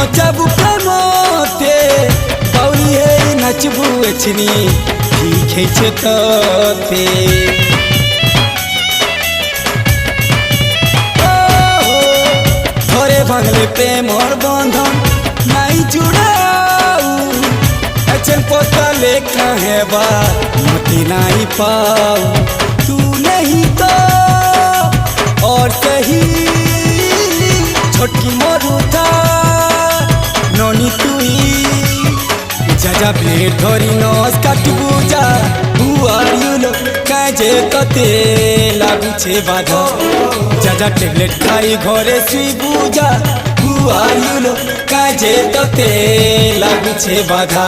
मचाबू प्रेमते बाउरी हे नाचबू एछनी ठीक है तते घरे भागले प्रेमर बंधन नाई जुड़ाऊ एचन पता लेखा है बा मती नाई पाऊ तू नहीं तो और सही छोटकी मरुता ननी तुई जा ब्लेड धरी नस काटबू जा बुआरियो काजे कते लागू छे बाधा जा टेबलेट खाई घरे सुईबू जा बुआरियो काजे कते लागू छे बाधा।